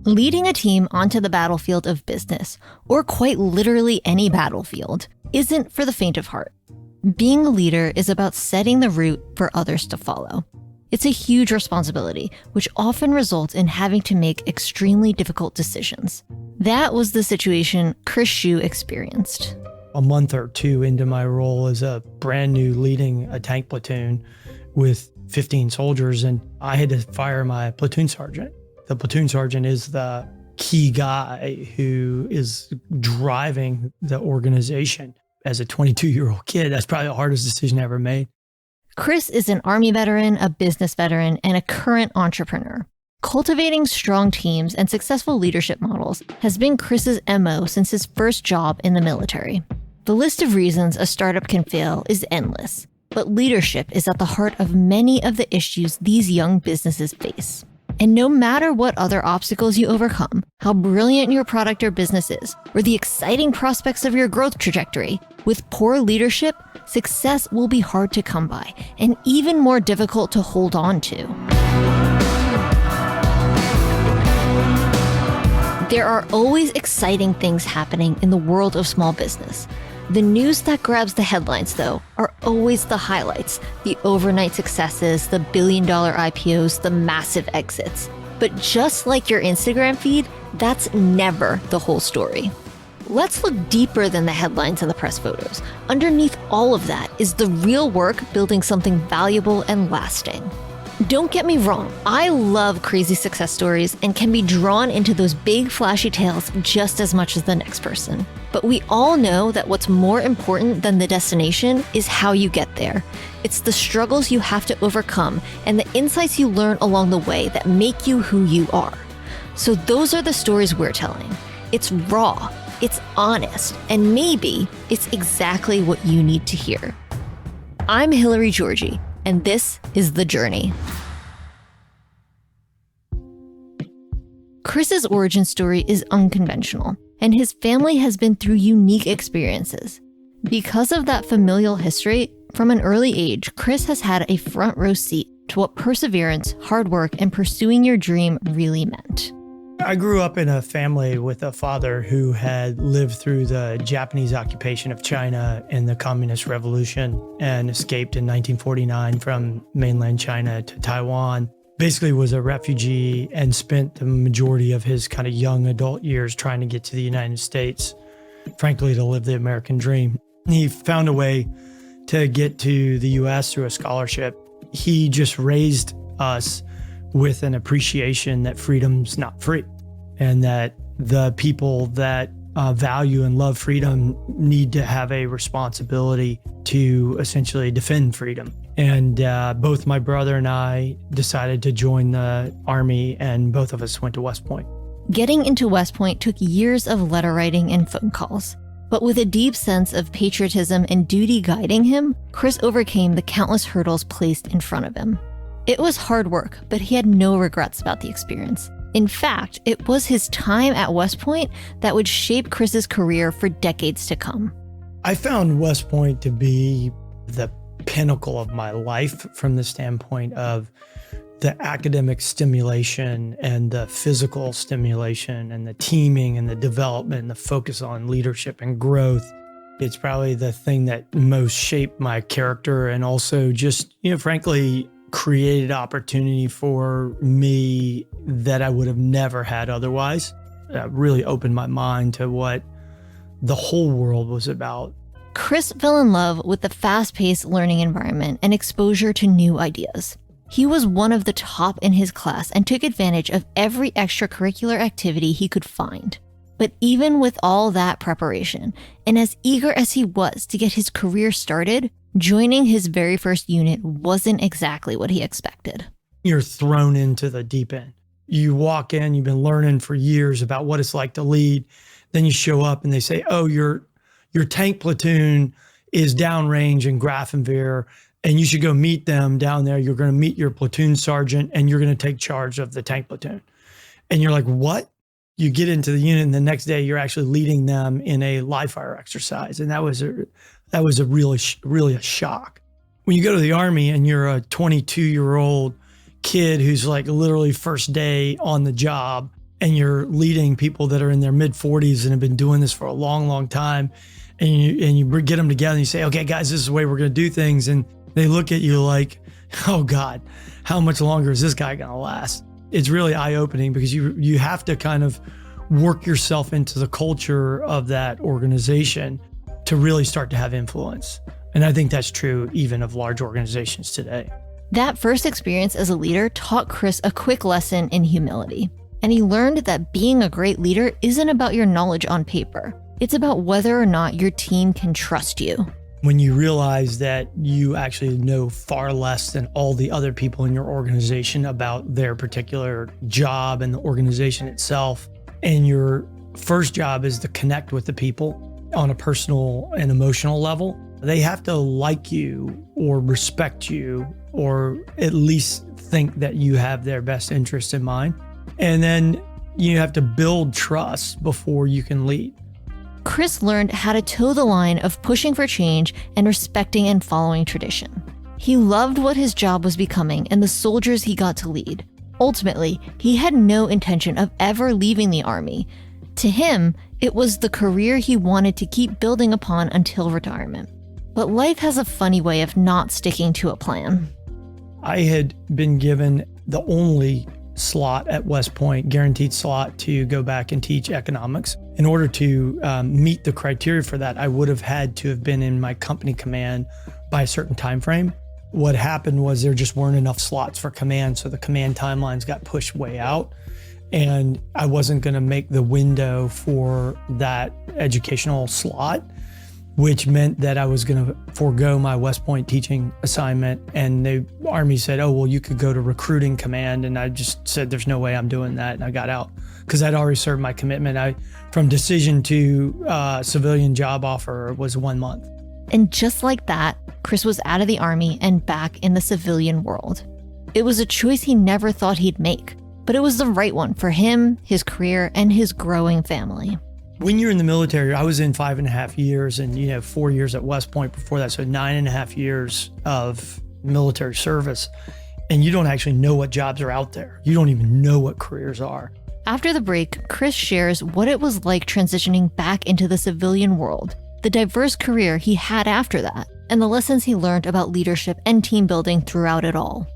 Leading a team onto the battlefield of business, or quite literally any battlefield, isn't for the faint of heart. Being a leader is about setting the route for others to follow. It's a huge responsibility, which often results in having to make extremely difficult decisions. That was the situation Chris Xu experienced. A month or two into my role as a brand new leading a tank platoon with 15 soldiers, and I had to fire my platoon sergeant. The platoon sergeant is the key guy who is driving the organization. As a 22-year-old kid, that's probably the hardest decision I ever made. Chris is an Army veteran, a business veteran, and a current entrepreneur. Cultivating strong teams and successful leadership models has been Chris's MO since his first job in the military. The list of reasons a startup can fail is endless, but leadership is at the heart of many of the issues these young businesses face. And no matter what other obstacles you overcome, how brilliant your product or business is, or the exciting prospects of your growth trajectory, with poor leadership, success will be hard to come by and even more difficult to hold on to. There are always exciting things happening in the world of small business. The news that grabs the headlines, though, are always the highlights, the overnight successes, the billion-dollar IPOs, the massive exits. But just like your Instagram feed, that's never the whole story. Let's look deeper than the headlines and the press photos. Underneath all of that is the real work building something valuable and lasting. Don't get me wrong, I love crazy success stories and can be drawn into those big flashy tales just as much as the next person. But we all know that what's more important than the destination is how you get there. It's the struggles you have to overcome and the insights you learn along the way that make you who you are. So those are the stories we're telling. It's raw, it's honest, and maybe it's exactly what you need to hear. I'm Hillary Georgie, and this is The Journey. Chris's origin story is unconventional, and his family has been through unique experiences. Because of that familial history, from an early age, Chris has had a front row seat to what perseverance, hard work, and pursuing your dream really meant. I grew up in a family with a father who had lived through the Japanese occupation of China and the Communist Revolution and escaped in 1949 from mainland China to Taiwan. Basically was a refugee and spent the majority of his kind of young adult years trying to get to the United States, frankly, to live the American dream. He found a way to get to the U.S. through a scholarship. He just raised us with an appreciation that freedom's not free and that the people that value and love freedom need to have a responsibility to essentially defend freedom. And both my brother and I decided to join the Army, and both of us went to West Point. Getting into West Point took years of letter writing and phone calls. But with a deep sense of patriotism and duty guiding him, Chris overcame the countless hurdles placed in front of him. It was hard work, but he had no regrets about the experience. In fact, it was his time at West Point that would shape Chris's career for decades to come. I found West Point to be the pinnacle of my life from the standpoint of the academic stimulation and the physical stimulation and the teaming and the development and the focus on leadership and growth. It's probably the thing that most shaped my character and also just, frankly, created opportunity for me that I would have never had otherwise. Really opened my mind to what the whole world was about. Chris fell in love with the fast-paced learning environment and exposure to new ideas. He was one of the top in his class and took advantage of every extracurricular activity he could find. But even with all that preparation, and as eager as he was to get his career started, joining his very first unit wasn't exactly what he expected. You're thrown into the deep end. You walk in, you've been learning for years about what it's like to lead. Then you show up and they say, oh, your tank platoon is downrange in Grafenwehr, and you should go meet them down there. You're going to meet your platoon sergeant, and you're going to take charge of the tank platoon. And you're like, what? You get into the unit, and the next day you're actually leading them in a live fire exercise. And that was a really a shock. When you go to the Army and you're a 22-year-old kid who's like literally first day on the job, and you're leading people that are in their mid 40s and have been doing this for a long, long time. And you get them together and you say, okay, guys, this is the way we're going to do things. And they look at you like, oh God, how much longer is this guy going to last? It's really eye-opening because you have to kind of work yourself into the culture of that organization to really start to have influence. And I think that's true even of large organizations today. That first experience as a leader taught Chris a quick lesson in humility. And he learned that being a great leader isn't about your knowledge on paper. It's about whether or not your team can trust you. When you realize that you actually know far less than all the other people in your organization about their particular job and the organization itself, and your first job is to connect with the people on a personal and emotional level, they have to like you or respect you or at least think that you have their best interest in mind. And then you have to build trust before you can lead. Chris learned how to toe the line of pushing for change and respecting and following tradition. He loved what his job was becoming and the soldiers he got to lead. Ultimately, he had no intention of ever leaving the Army. To him, it was the career he wanted to keep building upon until retirement. But life has a funny way of not sticking to a plan. I had been given the only slot at West Point, guaranteed slot to go back and teach economics. In order to meet the criteria for that, I would have had to have been in my company command by a certain time frame. What happened was there just weren't enough slots for command, so the command timelines got pushed way out, and I wasn't going to make the window for that educational slot, which meant that I was going to forego my West Point teaching assignment. And the Army said, oh, well, you could go to recruiting command. And I just said, there's no way I'm doing that. And I got out because I'd already served my commitment. From decision to civilian job offer was 1 month. And just like that, Chris was out of the Army and back in the civilian world. It was a choice he never thought he'd make, but it was the right one for him, his career, and his growing family. When you're in the military, I was in 5.5 years and 4 years at West Point before that. So 9.5 years of military service. And you don't actually know what jobs are out there. You don't even know what careers are. After the break, Chris shares what it was like transitioning back into the civilian world, the diverse career he had after that, and the lessons he learned about leadership and team building throughout it all.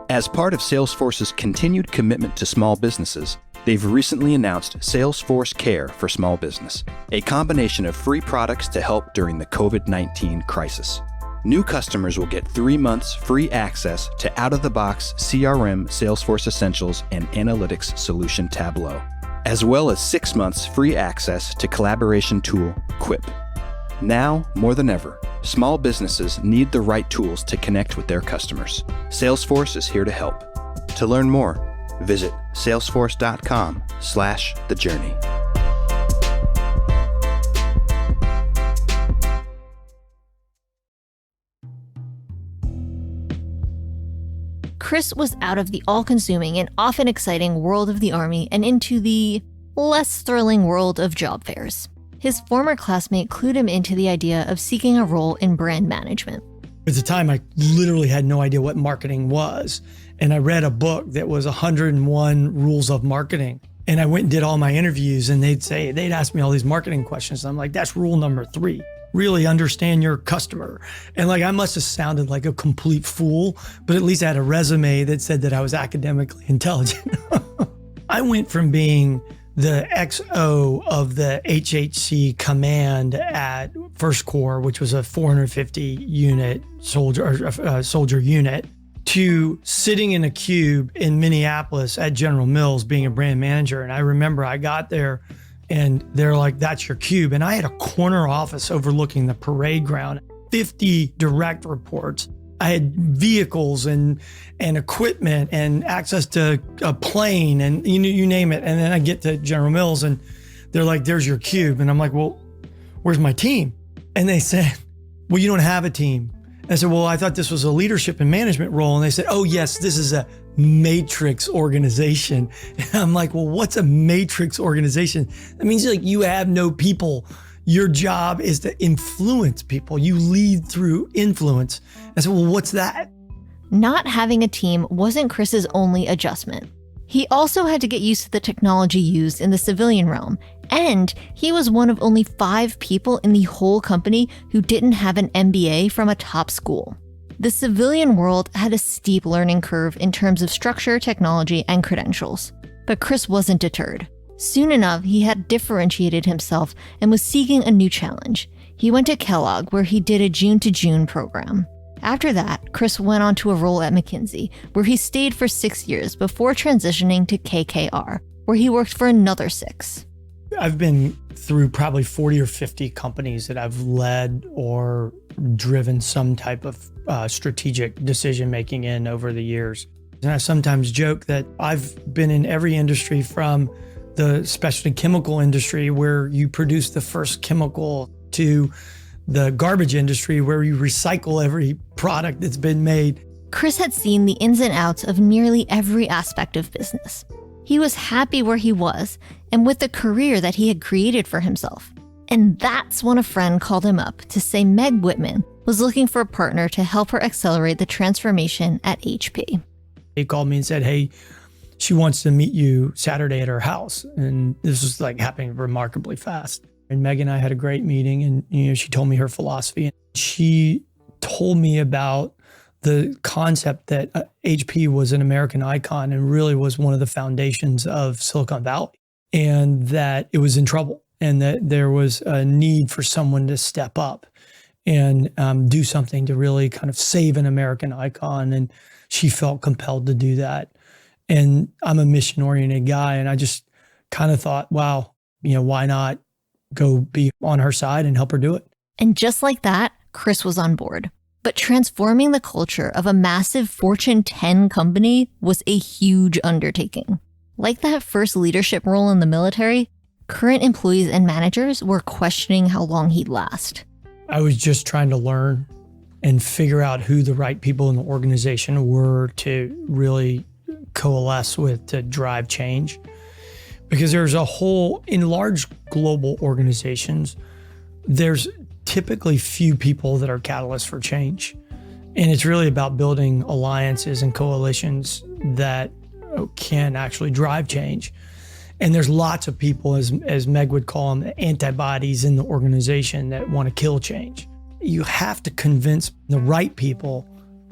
As part of Salesforce's continued commitment to small businesses, they've recently announced Salesforce Care for Small Business, a combination of free products to help during the COVID-19 crisis. New customers will get 3 months free access to out-of-the-box CRM Salesforce Essentials and Analytics Solution Tableau, as well as 6 months free access to collaboration tool Quip. Now, more than ever, small businesses need the right tools to connect with their customers. Salesforce is here to help. To learn more, visit salesforce.com/thejourney. Chris was out of the all-consuming and often exciting world of the Army and into the less thrilling world of job fairs. His former classmate clued him into the idea of seeking a role in brand management. At the time, I literally had no idea what marketing was. And I read a book that was 101 Rules of Marketing. And I went and did all my interviews and they'd ask me all these marketing questions. I'm like, that's rule number 3. Really understand your customer. And I must have sounded like a complete fool, but at least I had a resume that said that I was academically intelligent. I went from being the XO of the HHC command at First Corps, which was a 450 unit soldier unit, to sitting in a cube in Minneapolis at General Mills being a brand manager. And I remember I got there and they're like, that's your cube. And I had a corner office overlooking the parade ground, 50 direct reports. I had vehicles and equipment and access to a plane and you name it. And then I get to General Mills and they're like, there's your cube. And I'm like, well, where's my team? And they said, well, you don't have a team. And I said, well, I thought this was a leadership and management role. And they said, oh yes, this is a matrix organization. And I'm like, well, what's a matrix organization? That means you have no people. Your job is to influence people. You lead through influence. I said, well, what's that? Not having a team wasn't Chris's only adjustment. He also had to get used to the technology used in the civilian realm, and he was one of only 5 people in the whole company who didn't have an MBA from a top school. The civilian world had a steep learning curve in terms of structure, technology, and credentials. But Chris wasn't deterred. Soon enough, he had differentiated himself and was seeking a new challenge. He went to Kellogg, where he did a June-to-June program. After that, Chris went on to a role at McKinsey, where he stayed for 6 years before transitioning to KKR, where he worked for another 6. I've been through probably 40 or 50 companies that I've led or driven some type of strategic decision-making in over the years. And I sometimes joke that I've been in every industry, from the specialty chemical industry, where you produce the first chemical, to the garbage industry, where you recycle every product that's been made. Chris had seen the ins and outs of nearly every aspect of business. He was happy where he was and with the career that he had created for himself. And that's when a friend called him up to say Meg Whitman was looking for a partner to help her accelerate the transformation at HP. He called me and said, hey, she wants to meet you Saturday at her house. And this was like happening remarkably fast. And Meg and I had a great meeting, and she told me her philosophy. She told me about the concept that HP was an American icon and really was one of the foundations of Silicon Valley, and that it was in trouble, and that there was a need for someone to step up and do something to really kind of save an American icon. And she felt compelled to do that. And I'm a mission-oriented guy, and I just kind of thought, wow, why not go be on her side and help her do it? And just like that, Chris was on board. But transforming the culture of a massive Fortune 10 company was a huge undertaking. Like that first leadership role in the military, current employees and managers were questioning how long he'd last. I was just trying to learn and figure out who the right people in the organization were to really coalesce with to drive change. Because there's a whole, in large global organizations, there's typically few people that are catalysts for change. And it's really about building alliances and coalitions that can actually drive change. And there's lots of people, as Meg would call them, antibodies in the organization that want to kill change. You have to convince the right people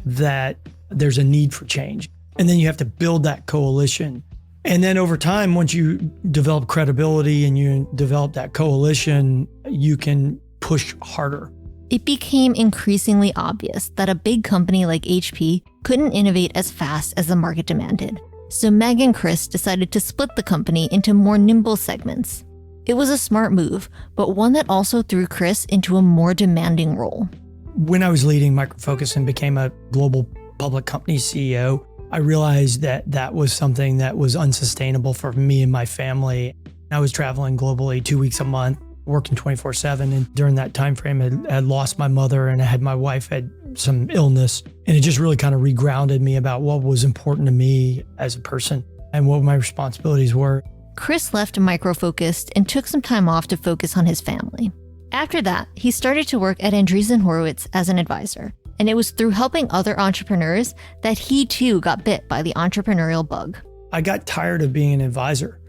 that there's a need for change. And then you have to build that coalition. And then over time, once you develop credibility and you develop that coalition, you can push harder. It became increasingly obvious that a big company like HP couldn't innovate as fast as the market demanded. So Meg and Chris decided to split the company into more nimble segments. It was a smart move, but one that also threw Chris into a more demanding role. When I was leading Micro Focus and became a global public company CEO, I realized that that was something that was unsustainable for me and my family. I was traveling globally 2 weeks a month, working 24/7. And during that time frame, I had lost my mother, and my wife had some illness. And it just really kind of regrounded me about what was important to me as a person and what my responsibilities were. Chris left Micro Focus and took some time off to focus on his family. After that, he started to work at Andreessen Horowitz as an advisor. And it was through helping other entrepreneurs that he too got bit by the entrepreneurial bug. I got tired of being an advisor,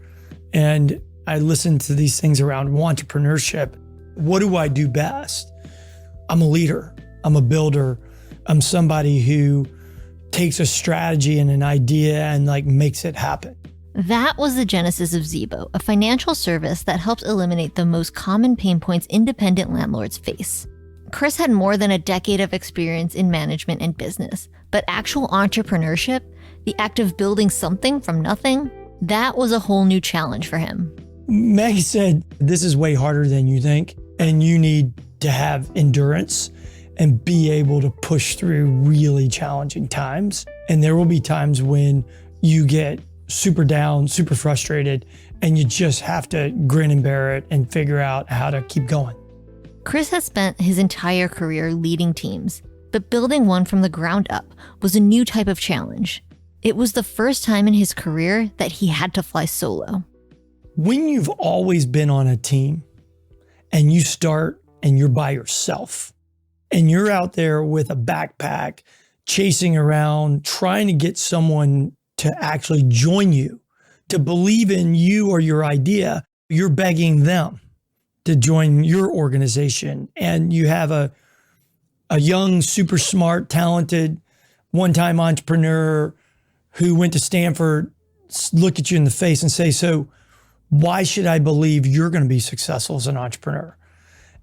and I listened to these things around entrepreneurship. What do I do best? I'm a leader. I'm a builder. I'm somebody who takes a strategy and an idea and makes it happen. That was the genesis of Zebo, a financial service that helps eliminate the most common pain points independent landlords face. Chris had more than a decade of experience in management and business, but actual entrepreneurship, the act of building something from nothing, that was a whole new challenge for him. Meg said, this is way harder than you think, and you need to have endurance and be able to push through really challenging times. And there will be times when you get super down, super frustrated, and you just have to grin and bear it and figure out how to keep going. Chris has spent his entire career leading teams, but building one from the ground up was a new type of challenge. It was the first time in his career that he had to fly solo. When you've always been on a team and you start and you're by yourself and you're out there with a backpack chasing around, trying to get someone to actually join you, to believe in you or your idea, you're begging them to join your organization. And you have a young, super smart, talented, one-time entrepreneur who went to Stanford look at you in the face and say, so why should I believe you're going to be successful as an entrepreneur?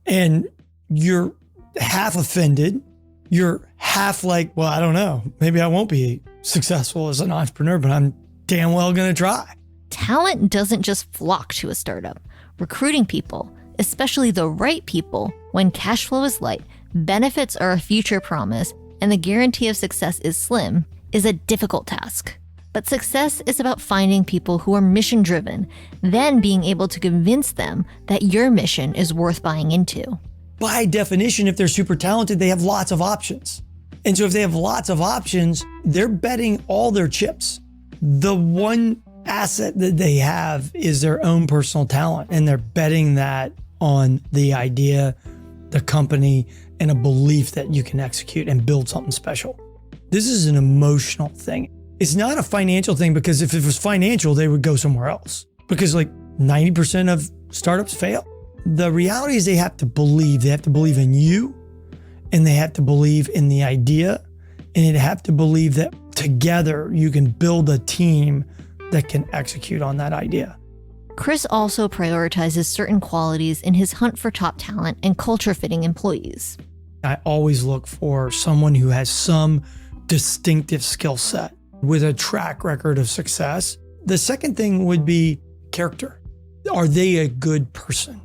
And you're half offended. You're half like, well, I don't know. Maybe I won't be successful as an entrepreneur, but I'm damn well going to try. Talent doesn't just flock to a startup. Recruiting people, especially the right people, when cash flow is light, benefits are a future promise, and the guarantee of success is slim, is a difficult task. But success is about finding people who are mission-driven, then being able to convince them that your mission is worth buying into. By definition, if they're super talented, they have lots of options. And so if they have lots of options, they're betting all their chips. The one asset that they have is their own personal talent, and they're betting that on the idea, the company, and a belief that you can execute and build something special. This is an emotional thing. It's not a financial thing, because if it was financial, they would go somewhere else, because like 90% of startups fail. The reality is they have to believe in you, and they have to believe in the idea, and they have to believe that together you can build a team that can execute on that idea. Chris also prioritizes certain qualities in his hunt for top talent and culture-fitting employees. I always look for someone who has some distinctive skill set with a track record of success. The second thing would be character. Are they a good person?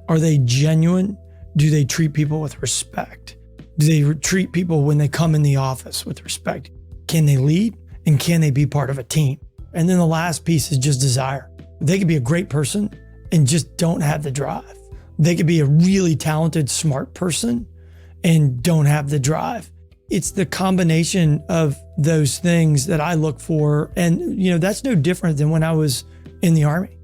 Are they genuine? Do they treat people with respect? Do they treat people when they come in the office with respect? Can they lead? And can they be part of a team? And then the last piece is just desire. They could be a great person and just don't have the drive. They could be a really talented, smart person and don't have the drive. It's the combination of those things that I look for. And, that's no different than when I was in the Army.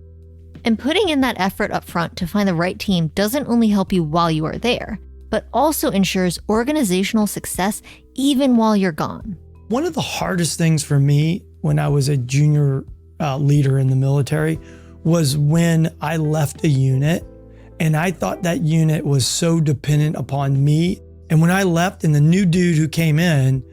And putting in that effort up front to find the right team doesn't only help you while you are there, but also ensures organizational success even while you're gone. One of the hardest things for me when I was a junior leader in the military was when I left a unit and I thought that unit was so dependent upon me. And when I left and the new dude who came in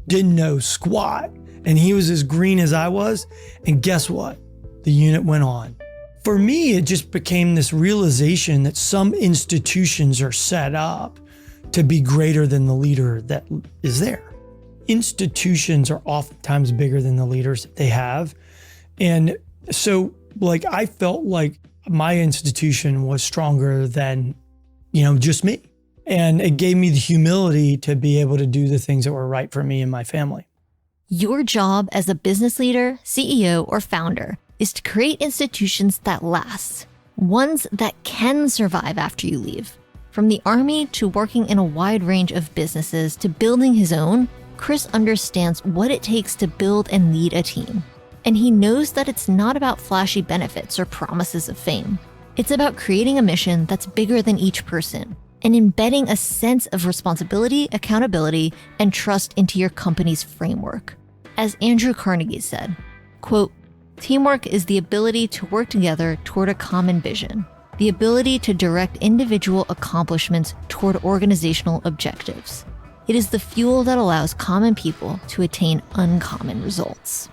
didn't know squat and he was as green as I was, and guess what? The unit went on. For me, it just became this realization that some institutions are set up to be greater than the leader that is there. Institutions are oftentimes bigger than the leaders that they have. And so I felt like my institution was stronger than, just me. And it gave me the humility to be able to do the things that were right for me and my family. Your job as a business leader, CEO, or founder is to create institutions that last, ones that can survive after you leave. From the Army to working in a wide range of businesses to building his own, Chris understands what it takes to build and lead a team. And he knows that it's not about flashy benefits or promises of fame. It's about creating a mission that's bigger than each person and embedding a sense of responsibility, accountability, and trust into your company's framework. As Andrew Carnegie said, quote, "Teamwork is the ability to work together toward a common vision, the ability to direct individual accomplishments toward organizational objectives. It is the fuel that allows common people to attain uncommon results."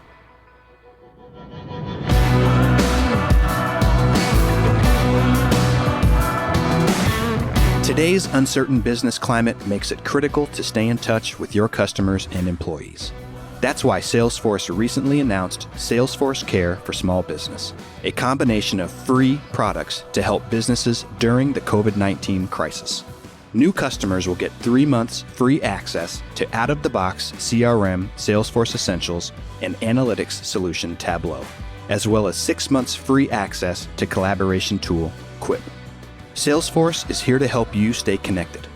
Today's uncertain business climate makes it critical to stay in touch with your customers and employees. That's why Salesforce recently announced Salesforce Care for Small Business, a combination of free products to help businesses during the COVID-19 crisis. New customers will get 3 months free access to out-of-the-box CRM Salesforce Essentials and analytics solution Tableau, as well as 6 months free access to collaboration tool Quip. Salesforce is here to help you stay connected.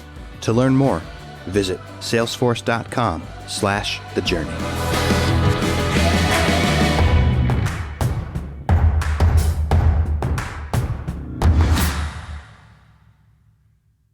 To learn more, visit salesforce.com/thejourney.